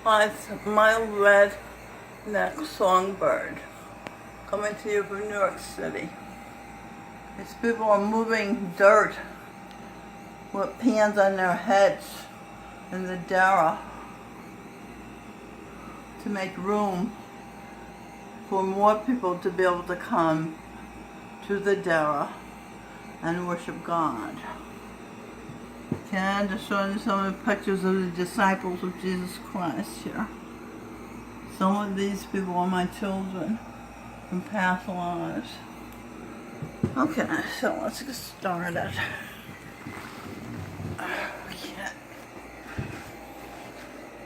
Hi, it's my redneck Songbird coming to you from New York City. These people are moving dirt with pans on their heads in the Dera to make room for more people to be able to come to the Dera and worship God. Can I just show you some of the pictures of the disciples of Jesus Christ here? Some of these people are my children from past lives. Okay, so let's get started. Okay.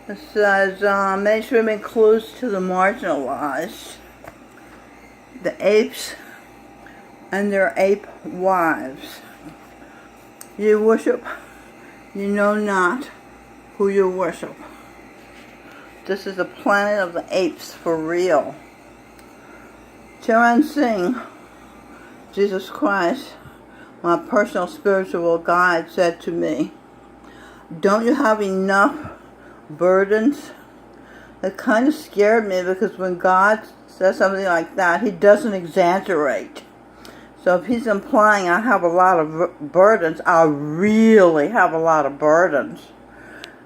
It says, make sure to be close to the marginalized, the apes and their ape wives. You worship, you know not who you worship. This is the planet of the apes for real. Singh, Jesus Christ, my personal spiritual guide, said to me, "Don't you have enough burdens?" It kind of scared me because when God says something like that, he doesn't exaggerate. So if he's implying I have a lot of burdens, I really have a lot of burdens.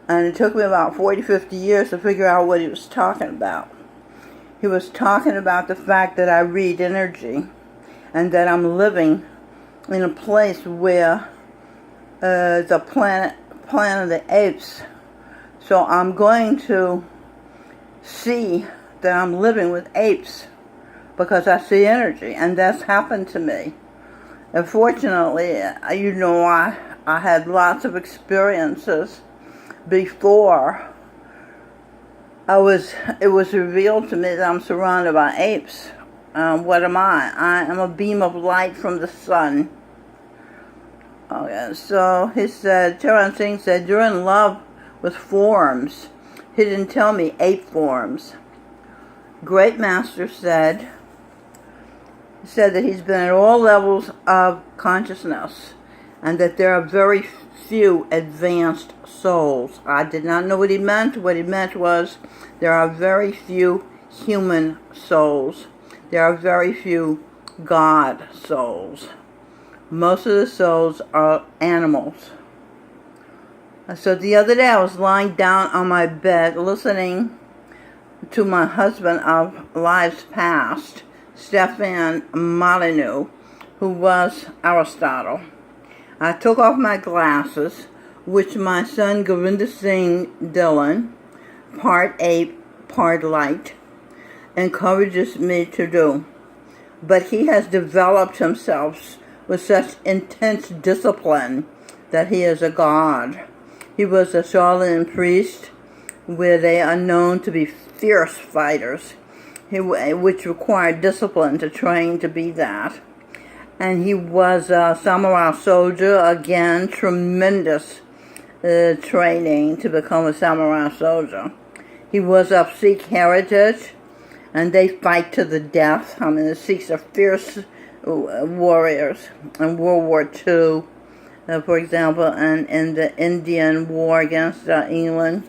And it took me about 40, 50 years to figure out what he was talking about. He was talking about the fact that I read energy and that I'm living in a place where the planet of the apes. So I'm going to see that I'm living with apes because I see energy, and that's happened to me. Unfortunately, you know, I had lots of experiences before it was revealed to me that I'm surrounded by apes. What am I? I am a beam of light from the sun. Okay, so he said, Singh said, "You're in love with forms." He didn't tell me ape forms. Great Master said that he's been at all levels of consciousness and that there are very few advanced souls. I did not know what he meant. What he meant was there are very few human souls. There are very few God souls. Most of the souls are animals. So the other day I was lying down on my bed listening to my husband of lives past, Stefan, who was Aristotle. I took off my glasses, which my son Singh Dylan, part ape, part light, encourages me to do. But he has developed himself with such intense discipline that he is a god. He was a Shaolin priest, where they are known to be fierce fighters, which required discipline to train to be that. And he was a samurai soldier, again, tremendous training to become a samurai soldier. He was of Sikh heritage, and they fight to the death. I mean, the Sikhs are fierce warriors. In World War II, for example, and in the Indian War against England,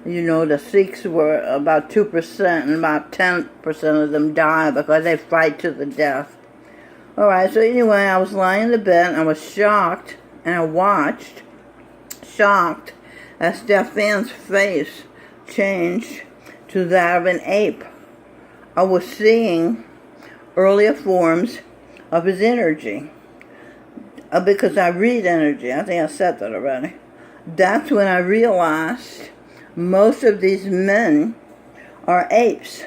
you know, the Sikhs were about 2%, and about 10% of them died because they fight to the death. Alright, so anyway, I was lying in the bed, and I was shocked, and I watched, shocked, as Stefan's face changed to that of an ape. I was seeing earlier forms of his energy, because I read energy. I think I said that already. That's when I realized most of these men are apes.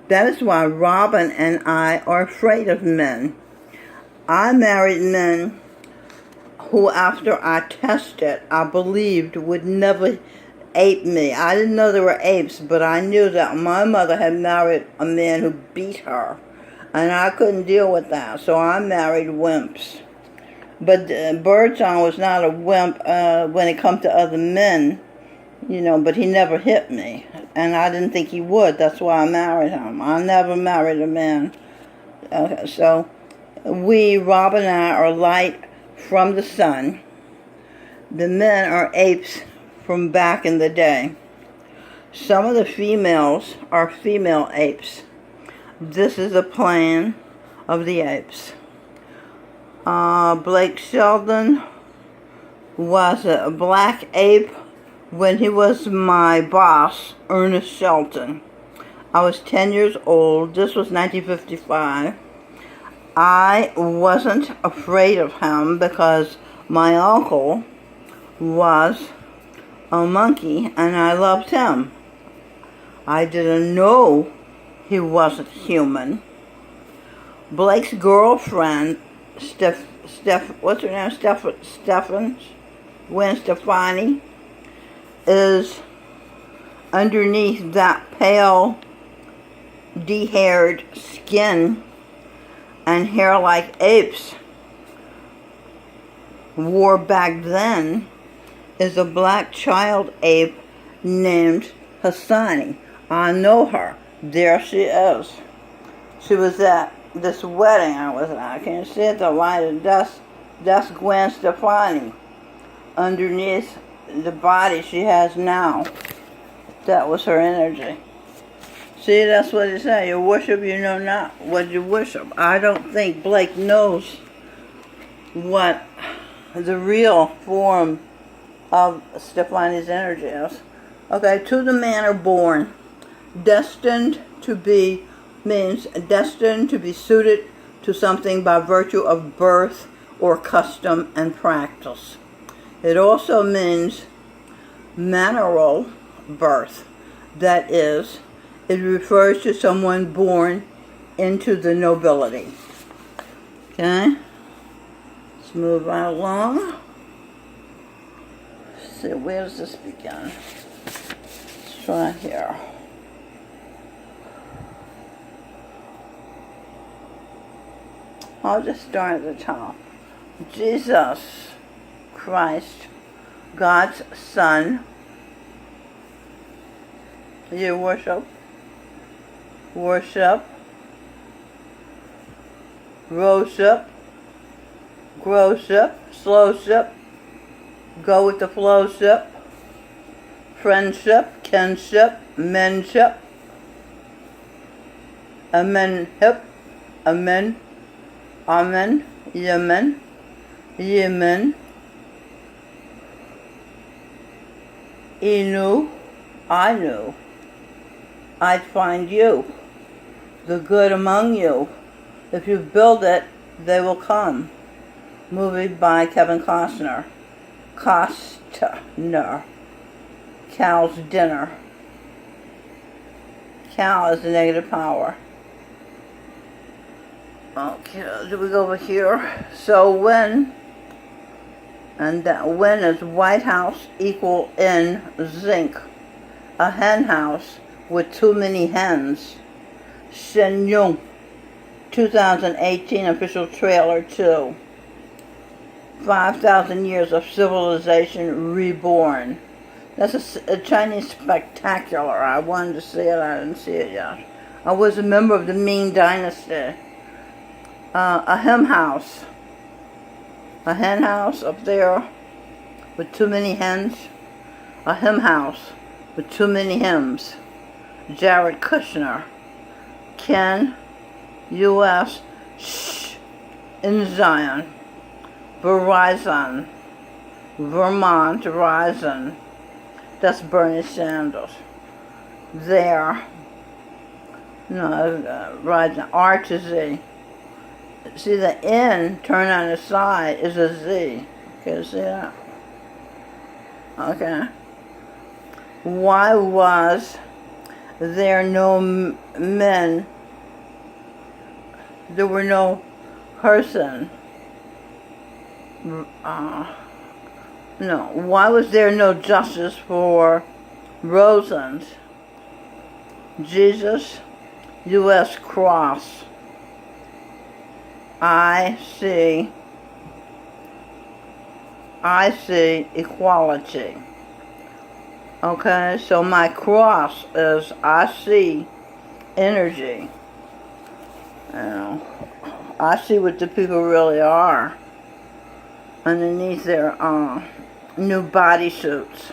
That is why Robin and I are afraid of men. I married men who, after I tested, I believed would never ape me. I didn't know they were apes, but I knew that my mother had married a man who beat her, and I couldn't deal with that, so I married wimps. But Birdsong was not a wimp when it comes to other men, you know, but he never hit me, and I didn't think he would. That's why I married him. I never married a man. So Rob and I, are light from the sun. The men are apes from back in the day. Some of the females are female apes. This is the Plane of the Apes. Blake Sheldon was a black ape when he was my boss, Ernest Shelton. I was 10 years old. This was 1955. I wasn't afraid of him because my uncle was a monkey and I loved him. I didn't know he wasn't human. Blake's girlfriend, what's her name? Stefan, Gwen Stefani, is underneath that pale, de-haired skin and hair like apes wore back then is a black child ape named Hassani. I know her. There she is. She was at this wedding I was at. I can't see it, the light of dust. That's Gwen Stefani. Underneath the body she has now. That was her energy. See, that's what it says. You worship, you know not what you worship. I don't think Blake knows what the real form of Stefani's energy is. Okay, to the manner born. Destined to be means destined to be suited to something by virtue of birth or custom and practice. It also means manneral birth. That is, it refers to someone born into the nobility. Okay? Let's move right along. Let's see, where does this begin? Let's try here. I'll just start at the top. Jesus Christ, God's Son. You worship, rose up, grows up, slows up, go with the flow up, friendship, kinship, menship, amen, hip, amen, amen, yemen, yemen, inu, I knew. I'd find you, the good among you. If you build it, they will come. Movie by Kevin Costner. Cal's dinner. Cal is the negative power. Okay, do we go over here? So when, and that when is White House equal in zinc. A hen house with too many hens. Shen Yung, 2018 official trailer 2. 5,000 years of civilization reborn. That's a Chinese spectacular. I wanted to see it. I didn't see it yet. I was a member of the Ming Dynasty. A hen house. A hen house up there with too many hens. A hen house with too many hymns. Jared Kushner. Ken, U.S., Shh, in Zion. Verizon. Vermont, Verizon. That's Bernie Sanders. There. No, Verizon. R to Z. See, the N turn on the side is a Z. Okay, see that? Okay. Why was there no men? There were no person. No. Why was there no justice for Rosens? Jesus, U.S. Cross. I see equality. Okay, so my cross is I see energy. You know, I see what the people really are underneath their new bodysuits.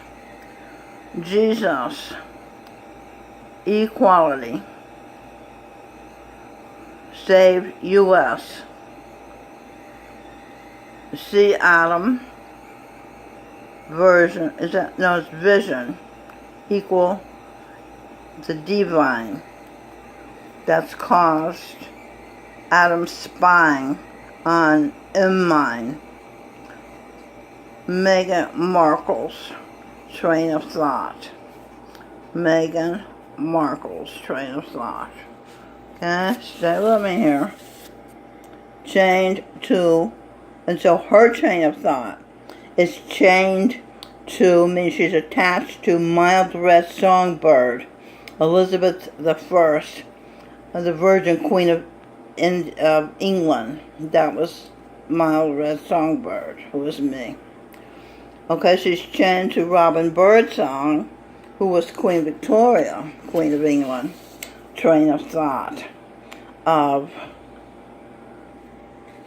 Jesus, equality. Save U.S. See Adam. Version, is that, no, it's vision. Equal the divine. That's caused Adam's spying on mine. Meghan Markle's train of thought. Meghan Markle's train of thought. Okay, stay with me here. Chained to, and so her chain of thought is chained to, means she's attached to mild red Songbird, Elizabeth I, the Virgin Queen of England. That was mild red Songbird, who was me. Okay, she's chained to Robin Birdsong, who was Queen Victoria, Queen of England. Train of thought of,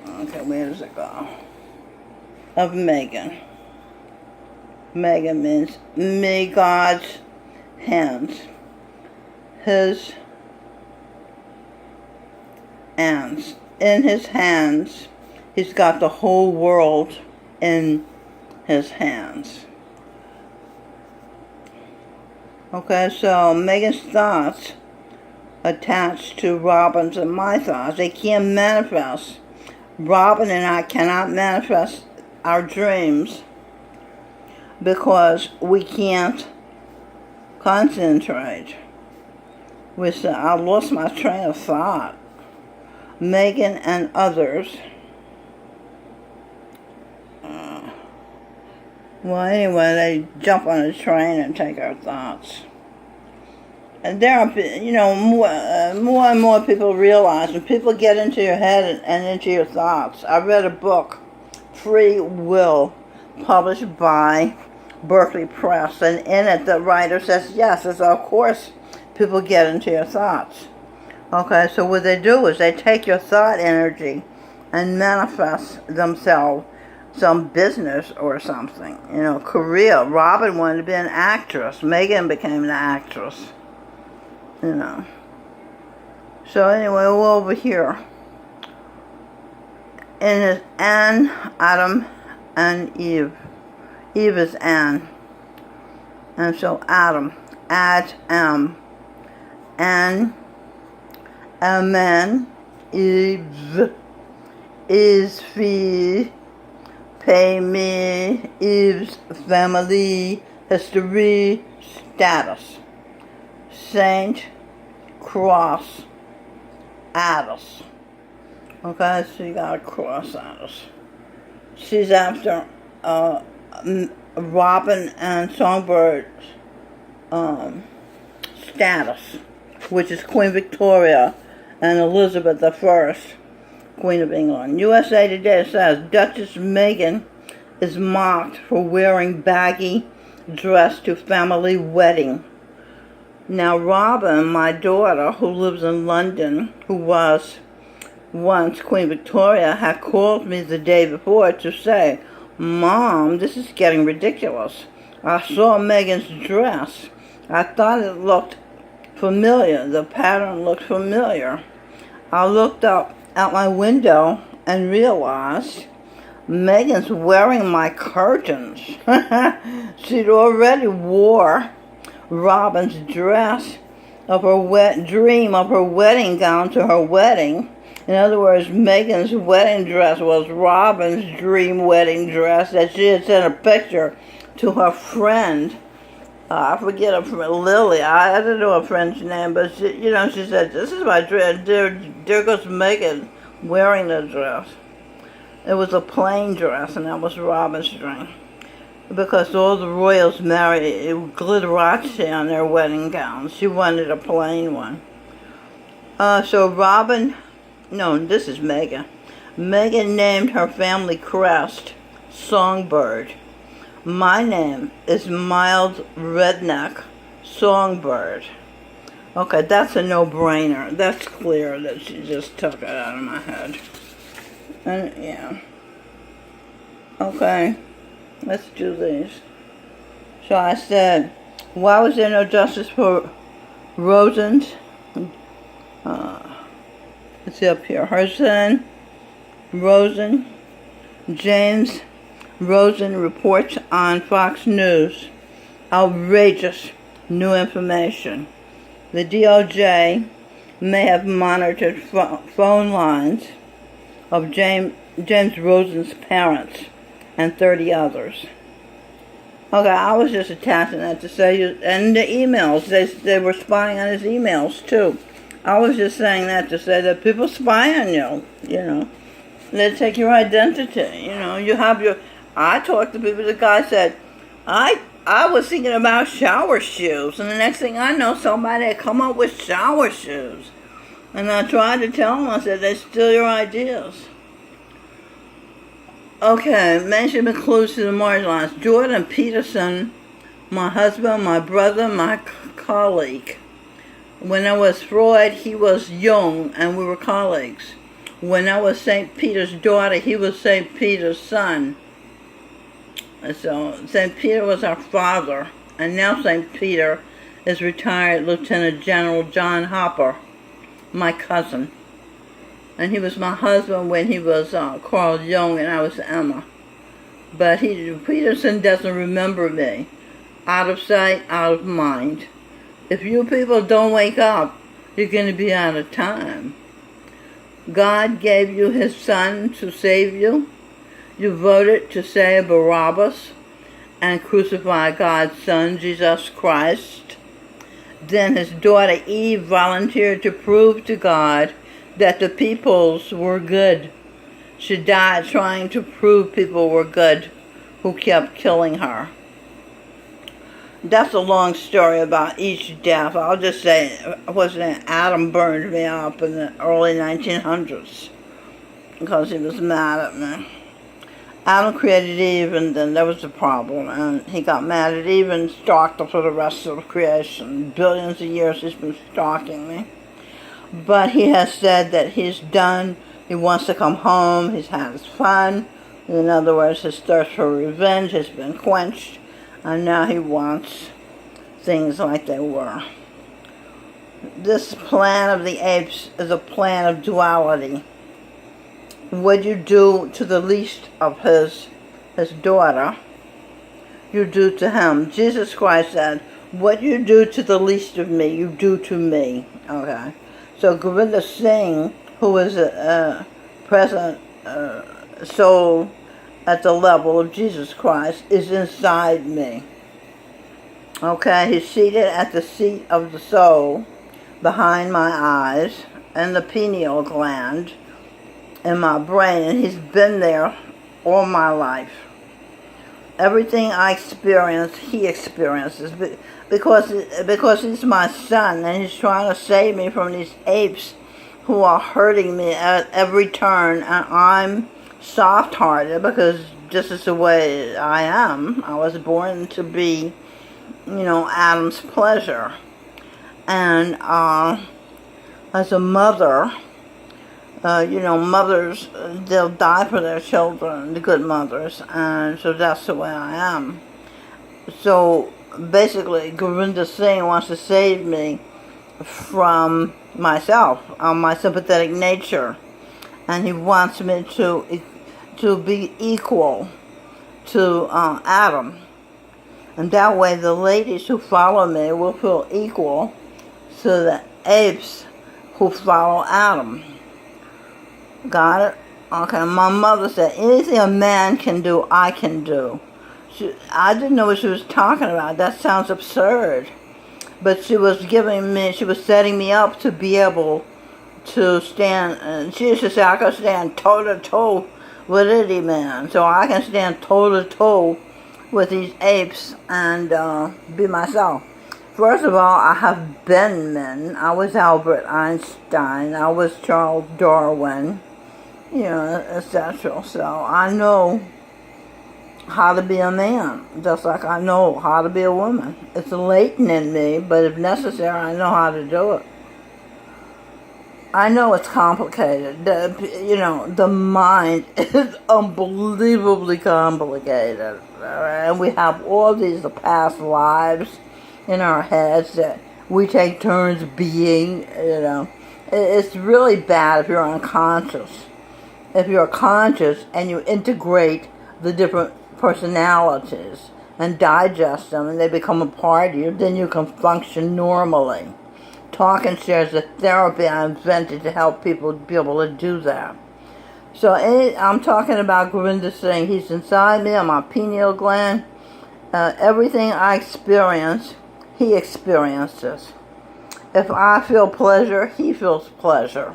okay, where does it go? Of Megan. Megan means me, God's hands. His hands. In his hands, he's got the whole world in his hands. Okay, so Megan's thoughts attached to Robin's and my thoughts. They can't manifest. Robin and I cannot manifest our dreams because we can't concentrate. I lost my train of thought. Megan and others. Well, anyway, they jump on a train and take our thoughts. And there are, more and more people realize when people get into your head and into your thoughts. I read a book, Free Will, published by Berkeley Press, and in it the writer says, yes, it's of course people get into your thoughts. Okay, so what they do is they take your thought energy and manifest themselves some business or something, career. Robin wanted to be an actress. Megan became an actress. So anyway, we're over here. And it's Anne, Adam, and Eve. Eve is Anne. And so Adam, Ad-am. Anne, Amen, Eve, is fee, pay me, Eve's family, history, status. Saint, cross, Addis. Okay, so you got a cross Addis. She's after Robin and Songbird's status, which is Queen Victoria and Elizabeth I, Queen of England. USA Today says Duchess Meghan is mocked for wearing baggy dress to family wedding. Now, Robin, my daughter, who lives in London, who was once Queen Victoria, had called me the day before to say, Mom, this is getting ridiculous. I saw Meghan's dress. I thought it looked familiar. The pattern looked familiar. I looked up out my window and realized Meghan's wearing my curtains. She'd already wore Robin's dress of her dream of her wedding gown to her wedding. In other words, Meghan's wedding dress was Robin's dream wedding dress that she had sent a picture to her friend. I forget her friend, Lily. I don't know her friend's name, but she said, this is my dress. There goes Meghan wearing the dress. It was a plain dress, and that was Robin's dream. Because all the royals married glitterati on their wedding gowns. She wanted a plain one. So Robin, no, this is Meghan. Meghan named her family crest Songbird. My name is Mild Redneck Songbird. Okay, that's a no-brainer. That's clear that she just took it out of my head. And yeah. Okay. Let's do these. So I said, why was there no justice for Rosen's, let's see up here, her son, Rosen, James Rosen reports on Fox News outrageous new information. The DOJ may have monitored phone lines of James Rosen's parents and 30 others. Okay, I was just attaching that to say, and the emails, they were spying on his emails too. I was just saying that to say that people spy on you, They take your identity, you have your, I talked to people, the guy said, I was thinking about shower shoes, and the next thing I know, somebody had come up with shower shoes. And I tried to tell them, I said, they steal your ideas. Okay, mention includes to the marginalized. Jordan Peterson, my husband, my brother, my colleague. When I was Freud, he was Jung, and we were colleagues. When I was St. Peter's daughter, he was St. Peter's son. So St. Peter was our father, and now St. Peter is retired Lieutenant General John Hopper, my cousin. And he was my husband when he was Carl Jung and I was Emma. But Peterson doesn't remember me. Out of sight, out of mind. If you people don't wake up, you're going to be out of time. God gave you his son to save you. You voted to save Barabbas and crucify God's son, Jesus Christ. Then his daughter Eve volunteered to prove to God that the peoples were good. She died trying to prove people were good who kept killing her. That's a long story about each death. I'll just say, Adam burned me up in the early 1900s because he was mad at me. Adam created Eve, and then there was a problem, and he got mad at Eve and stalked her for the rest of creation. Billions of years he's been stalking me. But he has said that he's done. He wants to come home. He's had his fun. In other words, his thirst for revenge has been quenched. And now he wants things like they were. This plan of the apes is a plan of duality. What you do to the least of his daughter, you do to him. Jesus Christ said, what you do to the least of me, you do to me. Okay. So Corinne Singh, who is a present soul at the level of Jesus Christ, is inside me. Okay, he's seated at the seat of the soul, behind my eyes, and the pineal gland in my brain, and he's been there all my life. Everything I experience, he experiences, because he's my son, and he's trying to save me from these apes who are hurting me at every turn, and I'm soft-hearted because this is the way I am. I was born to be, Adam's pleasure. And as a mother, mothers, they'll die for their children, the good mothers, and so that's the way I am. So basically, Govinda Singh wants to save me from myself, my sympathetic nature, and he wants me to be equal to Adam. And that way the ladies who follow me will feel equal to the apes who follow Adam. Got it? Okay, my mother said, anything a man can do, I can do. I didn't know what she was talking about. That sounds absurd. But she was setting me up to be able to stand, and she used to say I could stand toe-to-toe with any man. So I can stand toe-to-toe with these apes and be myself. First of all, I have been men. I was Albert Einstein. I was Charles Darwin, etc. So I know how to be a man, just like I know how to be a woman. It's latent in me, but if necessary, I know how to do it. I know it's complicated. The mind is unbelievably complicated. And we have all these past lives in our heads that We take turns being, It's really bad if you're unconscious. If you're conscious and you integrate the different personalities and digest them and they become a part of you, then you can function normally. Talk and share is a therapy I invented to help people be able to do that. So I'm talking about Corinne Singh. He's inside me on my pineal gland. Everything I experience, he experiences. If I feel pleasure, he feels pleasure.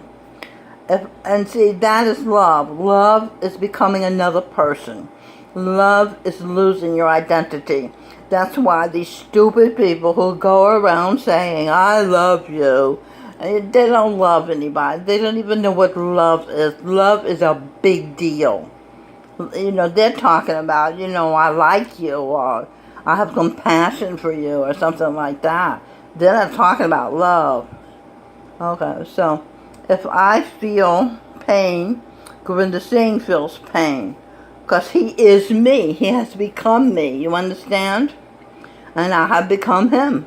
And see, that is love. Love is becoming another person. Love is losing your identity. That's why these stupid people who go around saying, I love you, they don't love anybody. They don't even know what love is. Love is a big deal. They're talking about, I like you, or I have compassion for you, or something like that. They're not talking about love. Okay, so if I feel pain, Corinne Singh feels pain. Because he is me. He has become me. You understand? And I have become him.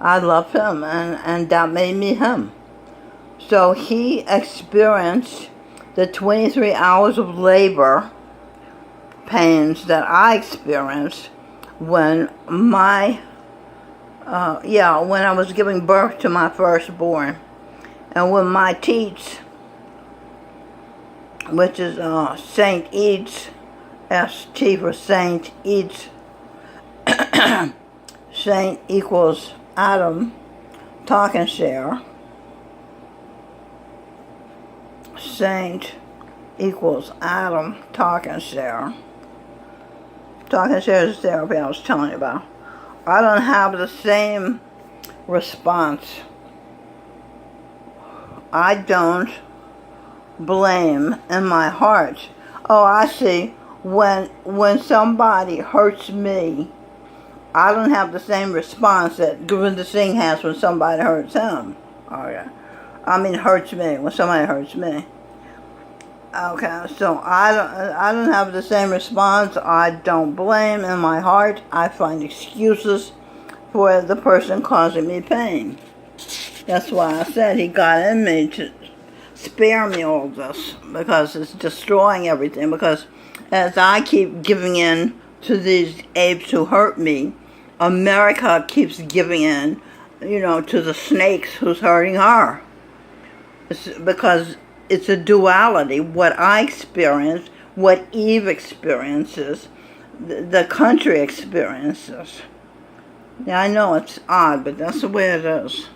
I love him. And that made me him. So he experienced the 23 hours of labor pains that I experienced when when I was giving birth to my firstborn. And when my teats, which is Saint Eats, ST for Saint Eats, Saint equals Adam, talk and share. Saint equals Adam, talk and share. Talk and share is the therapy I was telling you about. I don't have the same response. I don't blame in my heart. Oh, I see. When somebody hurts me, I don't have the same response that Corinne Singh has when somebody hurts him. Okay. Hurts me, when somebody hurts me. Okay, so I don't have the same response. I don't blame in my heart. I find excuses for the person causing me pain. That's why I said he got in me to spare me all this, because it's destroying everything. Because as I keep giving in to these apes who hurt me, America keeps giving in, to the snakes who's hurting her. Because it's a duality. What I experience, what Eve experiences, the country experiences. Yeah, I know it's odd, but that's the way it is.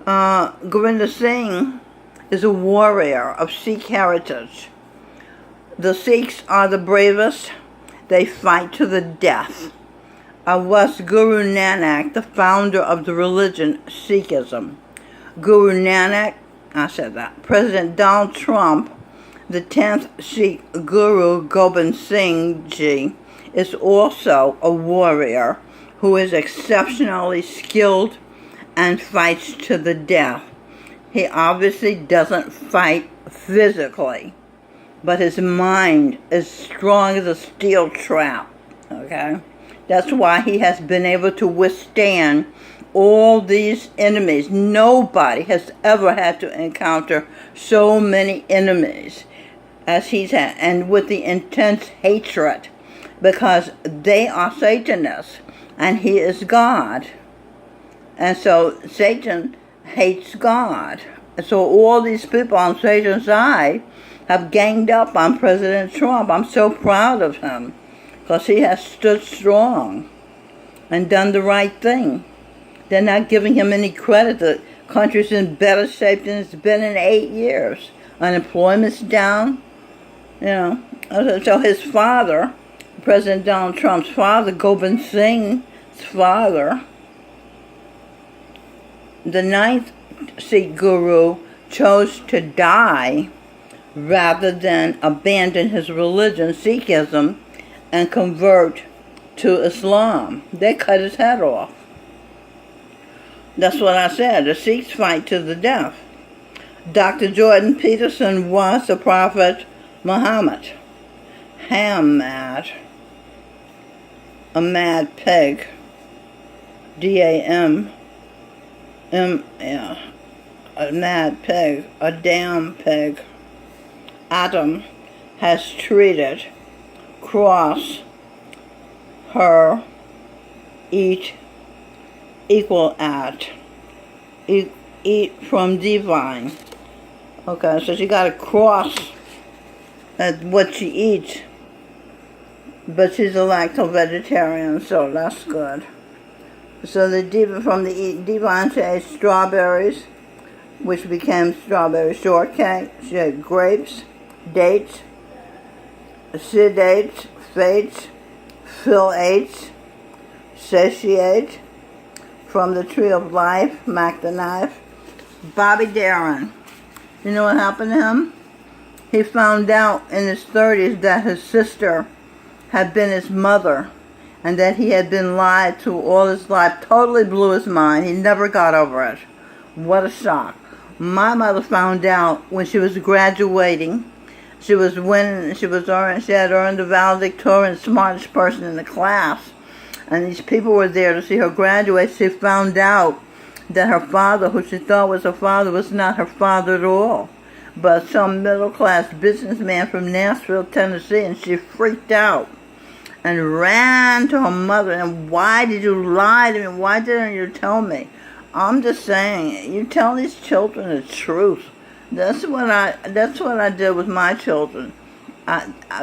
Corinne Singh is a warrior of Sikh heritage. The Sikhs are the bravest. They fight to the death. Was Guru Nanak, the founder of the religion Sikhism. Guru Nanak, I said that. President Donald Trump, the 10th Sikh Guru Gobind Singh Ji, is also a warrior who is exceptionally skilled and fights to the death. He obviously doesn't fight physically, but his mind is strong as a steel trap, okay? That's why he has been able to withstand all these enemies. Nobody has ever had to encounter so many enemies as he's had, and with the intense hatred, because they are Satanists and he is God. And so Satan hates God. So all these people on Satan's side have ganged up on President Trump. I'm so proud of him, because he has stood strong and done the right thing. They're not giving him any credit. The country's in better shape than it's been in 8 years. Unemployment's down, So his father, President Donald Trump's father, Gobind Singh's father, the 9th Sikh Guru, chose to die rather than abandon his religion, Sikhism, and convert to Islam. They cut his head off. That's what I said. The Sikhs fight to the death. Dr. Jordan Peterson was the Prophet Muhammad. Hamad, a mad pig. D-A-M, a mad pig, a damn pig, Adam has treated, cross, her, eat, equal at, eat from divine. Okay, so she got to cross at what she eats, but she's a lacto-vegetarian, so that's good. So from the divine she ate strawberries, which became strawberry shortcake. She ate grapes, dates, sedates, fates, fillates, satiate, from the tree of life, Mac the knife. Bobby Darin. You know what happened to him? He found out in his 30s that his sister had been his mother and that he had been lied to all his life. Totally blew his mind. He never got over it. What a shock. My mother found out when she was graduating. She had earned the valedictorian, smartest person in the class. And these people were there to see her graduate. She found out that her father, who she thought was her father, was not her father at all, but some middle-class businessman from Nashville, Tennessee, and she freaked out and ran to her mother. And why did you lie to me? Why didn't you tell me? I'm just saying, you tell these children the truth. That's what I did with my children,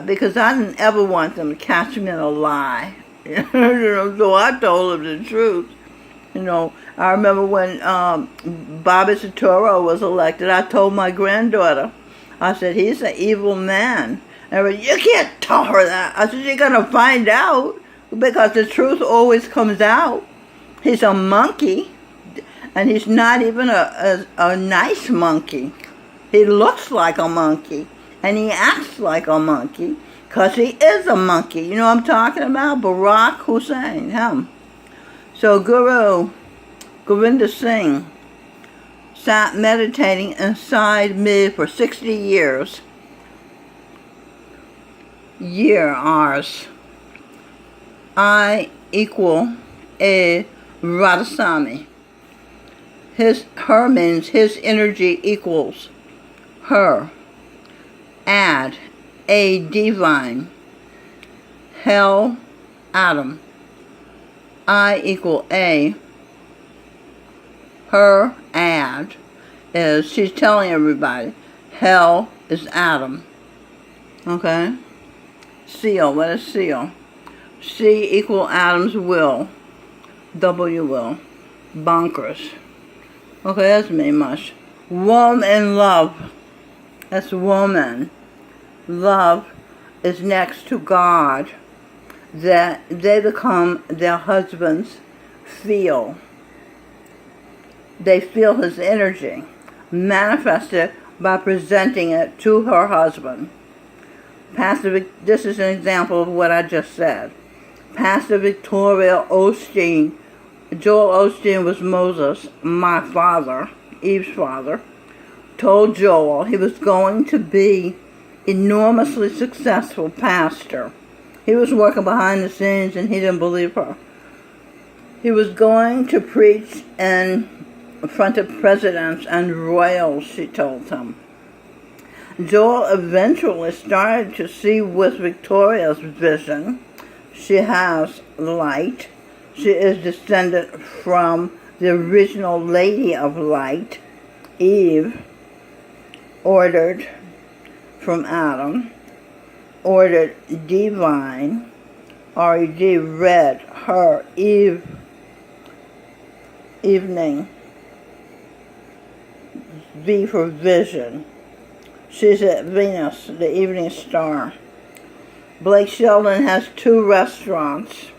because I didn't ever want them to catch me in a lie. So I told them the truth. I remember when Bobby Soetoro was elected, I told my granddaughter, I said, he's an evil man. And I said, you can't tell her that. I said, you're going to find out, because the truth always comes out. He's a monkey, and he's not even a nice monkey. He looks like a monkey, and he acts like a monkey, because he is a monkey. You know what I'm talking about? Barack Hussein, him. So Guru Govinda Singh sat meditating inside me for 60 years. Years. I equal a Radhasami. Her means his energy equals her. Add a divine. Hell, Adam. I equal a. Her add is, she's telling everybody, hell is Adam. Okay? Seal, what is seal? C equal Adam's will. W will. Bonkers. Okay, that's me much. Woman love. That's woman. Love is next to God. That they become their husband's feel. They feel his energy, manifested by presenting it to her husband. This is an example of what I just said. Pastor Victoria Osteen, Joel Osteen was Moses, my father, Eve's father, told Joel he was going to be enormously successful pastor. He was working behind the scenes and he didn't believe her. He was going to preach in front of presidents and royals, she told him. Joel eventually started to see with Victoria's vision. She has light. She is descended from the original Lady of Light, Eve, ordered from Adam, ordered divine, R-E-D, read, her, Eve, evening, V for vision. She's at Venus, the evening star. Blake Sheldon has two restaurant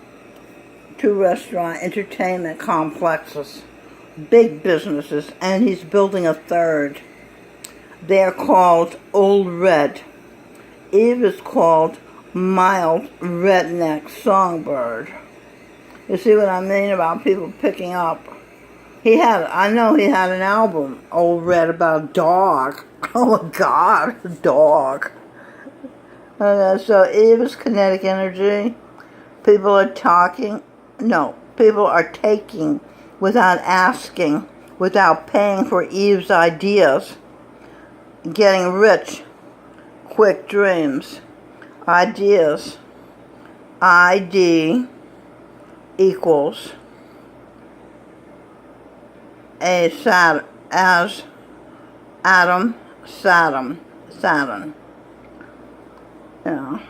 entertainment complexes, big businesses, and he's building a third. They're called Old Red. Eve is called Mild Redneck Songbird. You see what I mean about people picking up? I know he had an album, Old Red, about a dog. Oh my God, a dog. So Eve is kinetic energy. People are taking without asking without paying for Eve's ideas. Getting rich, quick dreams, ideas, ID equals a Saturn, as Adam, Saturn. Yeah.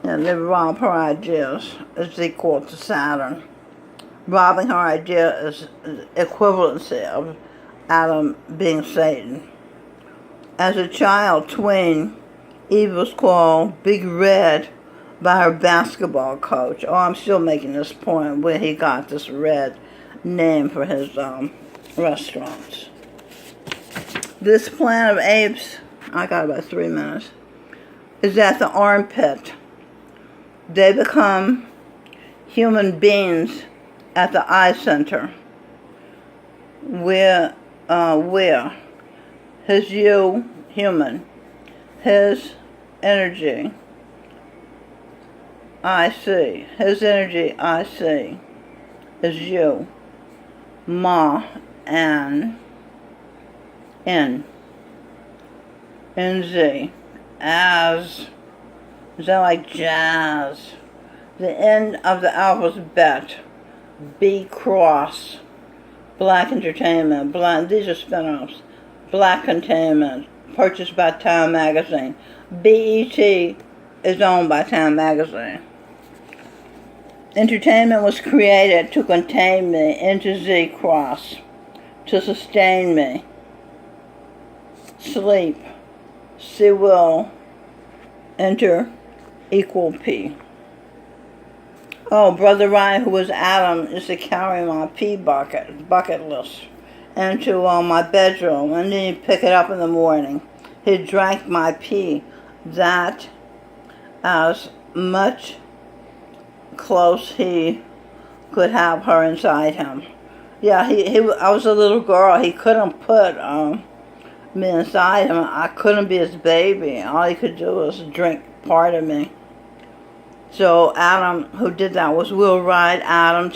And they rob her ideas is equal to Saturn. Robbing her idea is equivalency of Adam being Satan. As a child tween, Eve was called Big Red by her basketball coach. Oh, I'm still making this point where he got this red name for his restaurants. This Plane of Apes, I got about 3 minutes, is at the armpit. They become human beings at the eye center, where his you, human, his energy, I see, his energy, I see, is you, ma, and N, NZ, as, is that like jazz? The end of the alphabet, B cross, Black Entertainment, these are spin-offs, Black Entertainment, purchased by Time Magazine. BET is owned by Time Magazine. Entertainment was created to contain me into Z cross, to sustain me. Sleep, C will, enter, equal P. Oh, Brother Ryan, who was Adam, used to carry my pee bucket list, into my bedroom, and then he'd pick it up in the morning. He drank my pee, that as much close he could have her inside him. Yeah, I was a little girl. He couldn't put me inside him. I couldn't be his baby. All he could do was drink part of me. So Adam, who did that, was Will Wright. Adam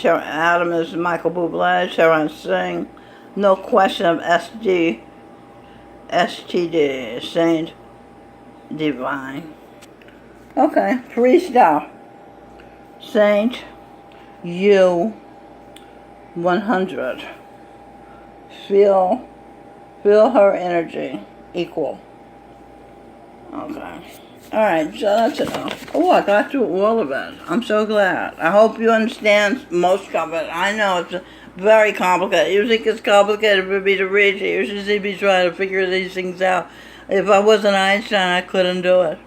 is Michael Bublé, Sharon Singh. No question of STD, Saint Divine. Okay, freestyle. Saint U 100. Feel her energy equal. Okay. Alright, so that's enough. Oh, I got through all of it. I'm so glad. I hope you understand most of it. I know it's very complicated. You think it's complicated for me to read it. You should see me trying to figure these things out. If I wasn't Einstein, I couldn't do it.